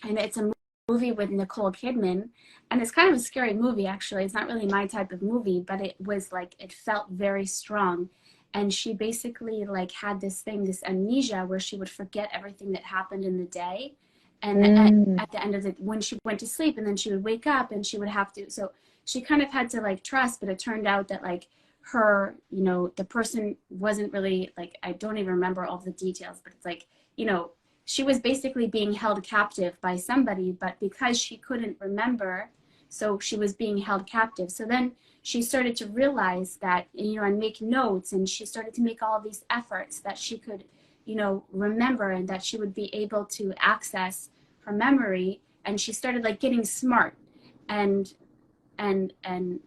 And it's a movie with Nicole Kidman, and it's kind of a scary movie, actually. It's not really my type of movie, but it was like, it felt very strong. And she basically like had this amnesia, where she would forget everything that happened in the day. And at the end of it, when she went to sleep, and then she would wake up, and she would have to, so she kind of had to like trust. But it turned out that like her, you know, the person wasn't really like, I don't even remember all the details, but it's like, you know, she was basically being held captive by somebody, but because she couldn't remember, so she was being held captive. So then she started to realize that, you know, and make notes, and she started to make all these efforts that she could, you know, remember, and that she would be able to access her memory. And she started like getting smart and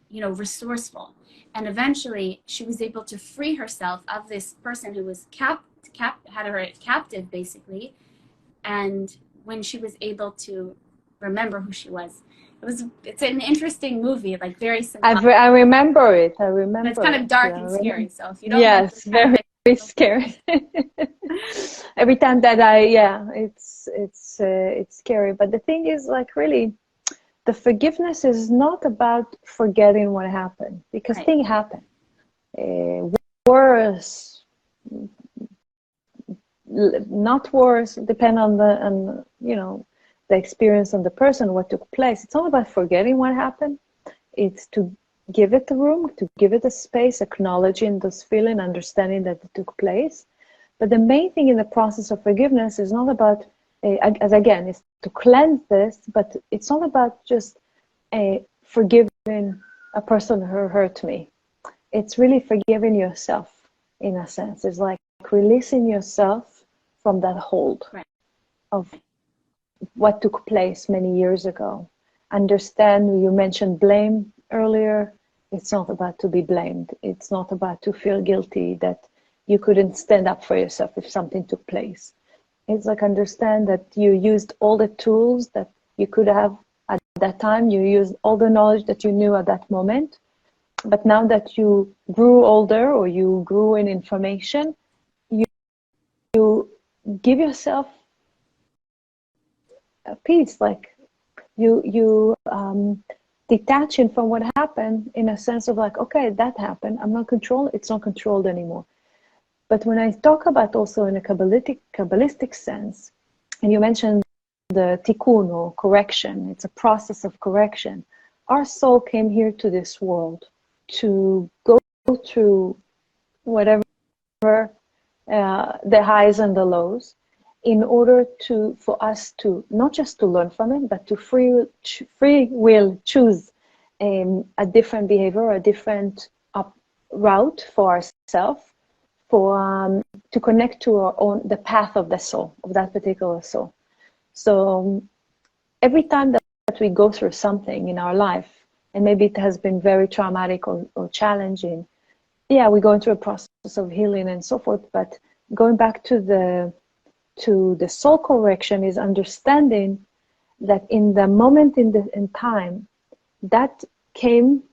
you know, resourceful. And eventually she was able to free herself of this person who was had her captive, basically. And when she was able to remember who she was, it's an interesting movie, like very simple. I remember it. I remember. But it's kind of dark and scary. So if you don't, yes, very scary. Every time that it's scary. But the thing is, like, really, the forgiveness is not about forgetting what happened, because things happen. Worse, not worse, depend on you know, the experience on the person, what took place. It's not about forgetting what happened. It's to give it the room, to give it the space, acknowledging those feelings, understanding that it took place. But the main thing in the process of forgiveness is not about, as again, is to cleanse this, but it's not about just forgiving a person who hurt me. It's really forgiving yourself, in a sense. It's like releasing yourself from that hold of what took place many years ago. Understand, you mentioned blame earlier. It's not about to be blamed. It's not about to feel guilty that you couldn't stand up for yourself if something took place. It's like, understand that you used all the tools that you could have at that time. You used all the knowledge that you knew at that moment. But now that you grew older, or you grew in information, you give yourself a peace, like you detaching from what happened, in a sense of like, okay, that happened, I'm not controlled, it's not controlled anymore. But when I talk about also in a Kabbalistic sense, and you mentioned the tikkun, or correction, it's a process of correction. Our soul came here to this world to go through whatever the highs and the lows, in order for us to not just to learn from it, but to free will choose a different behavior, a different route for ourselves, to connect to our own, the path of the soul, of that particular soul. So every time that we go through something in our life, and maybe it has been very traumatic or challenging, yeah, we go into a process of healing and so forth. But going back to the soul correction is understanding that in the moment in time that came,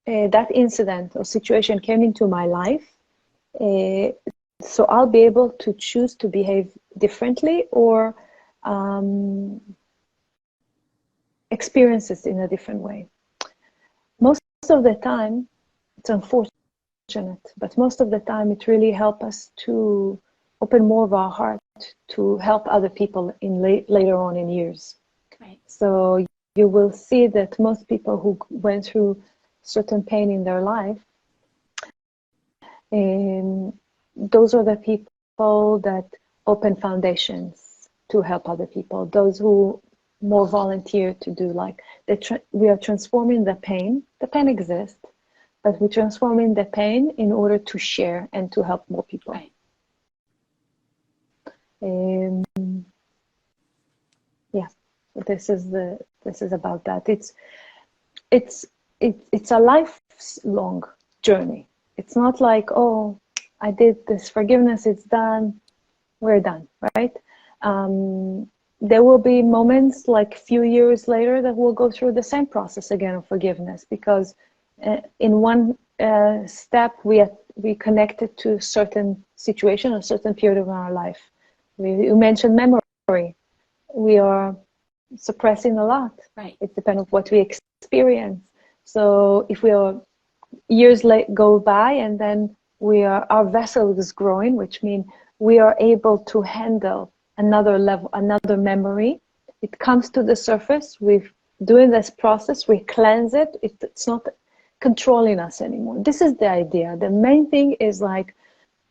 that incident or situation came into my life, so I'll be able to choose to behave differently or experience it in a different way. Most of the time, it's unfortunate, but most of the time it really helps us to open more of our heart to help other people in later on in years. Right. So you will see that most people who went through certain pain in their life, those are the people that open foundations to help other people. Those who more volunteer to do, like we are transforming the pain. The pain exists, but we're transforming the pain in order to share and to help more people. Right. Yeah, this is about that. It's a lifelong journey. It's not like, oh, I did this forgiveness, it's done, we're done, right? There will be moments like few years later that we'll go through the same process again of forgiveness, because in one step we connected to a certain situation, a certain period of our life. You mentioned memory. We are suppressing a lot. Right. It depends on what we experience. So if we are years go by and then our vessel is growing, which means we are able to handle another level, another memory. It comes to the surface. We're doing this process. We cleanse it. It's not controlling us anymore. This is the idea. The main thing is like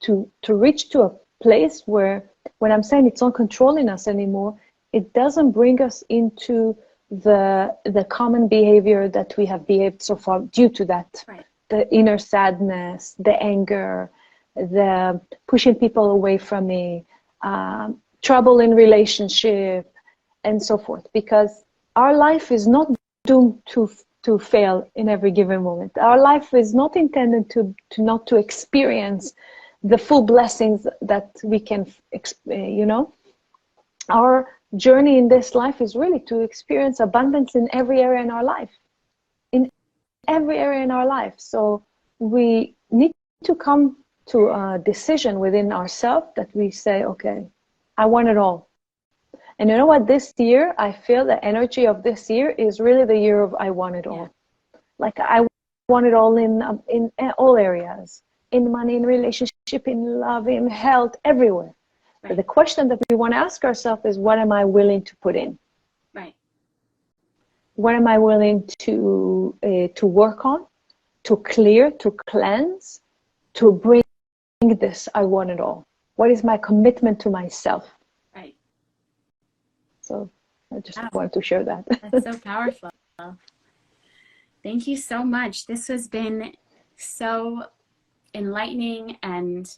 to reach to a place where, when I'm saying it's not controlling us anymore, it doesn't bring us into the common behavior that we have behaved so far due to that. Right. The inner sadness, the anger, the pushing people away from me, trouble in relationship, and so forth. Because our life is not doomed to fail in every given moment. Our life is not intended to not to experience the full blessings that we can, Our journey in this life is really to experience abundance in every area in our life. In every area in our life. So we need to come to a decision within ourselves that we say, okay, I want it all. And you know what? This year, I feel the energy of this year is really the year of I want it all. Yeah. Like I want it all in all areas, in money, in relationship, in love, in health, everywhere. Right. But the question that we want to ask ourselves is, what am I willing to put in? Right. What am I willing to work on, to clear, to cleanse, to bring this? I want it all. What is my commitment to myself? Right. So I just wanted to share that. That's so powerful. Thank you so much. This has been so enlightening and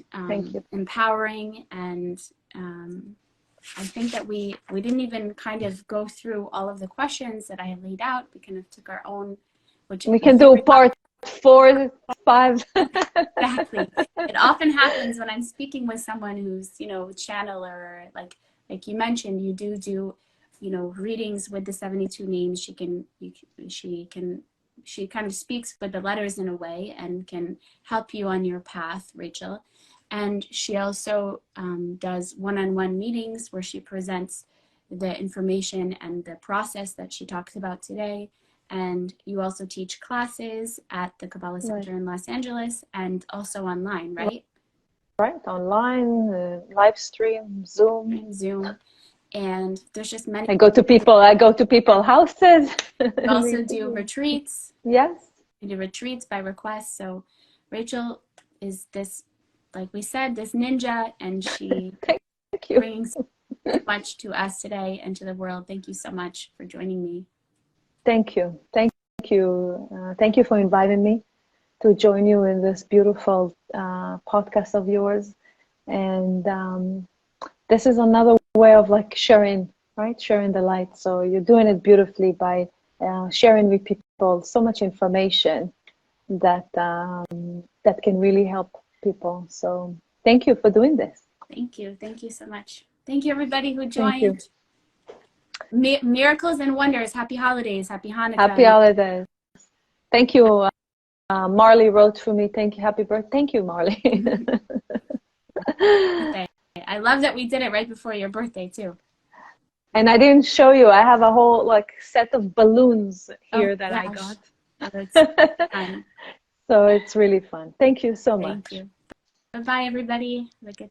empowering, and I think that we didn't even kind of go through all of the questions that I had laid out. We kind of took our own, which we can do part 4, 5. Exactly. It often happens when I'm speaking with someone who's, channeler, like you mentioned, you do, readings with the 72 names. She kind of speaks with the letters in a way and can help you on your path, Rachel. And she also does one-on-one meetings where she presents the information and the process that she talks about today. And you also teach classes at the Kabbalah Center in Los Angeles and also online, right? Right, online, live stream, Zoom. And there's just many. I go to people's houses. You also do retreats. Yes. You do retreats by request. So Rachel is this, like we said, this ninja, and she brings so much to us today and to the world. Thank you so much for joining me. Thank you. Thank you. Thank you for inviting me. to join you in this beautiful podcast of yours. And this is another way of like sharing, right? Sharing the light. So you're doing it beautifully by sharing with people so much information that that can really help people. So thank you for doing this. Thank you. Thank you so much. Thank you, everybody who Thank you. joined. Miracles and wonders. Happy holidays. Happy Hanukkah. Happy holidays. Thank you. Marley wrote for me. Thank you. Happy birthday. Thank you, Marley. I love that we did it right before your birthday too. And I didn't show you. I have a whole like set of balloons here that I got. Oh, that's fun. So it's really fun. Thank you so much. Thank you. Bye-bye, everybody. Look at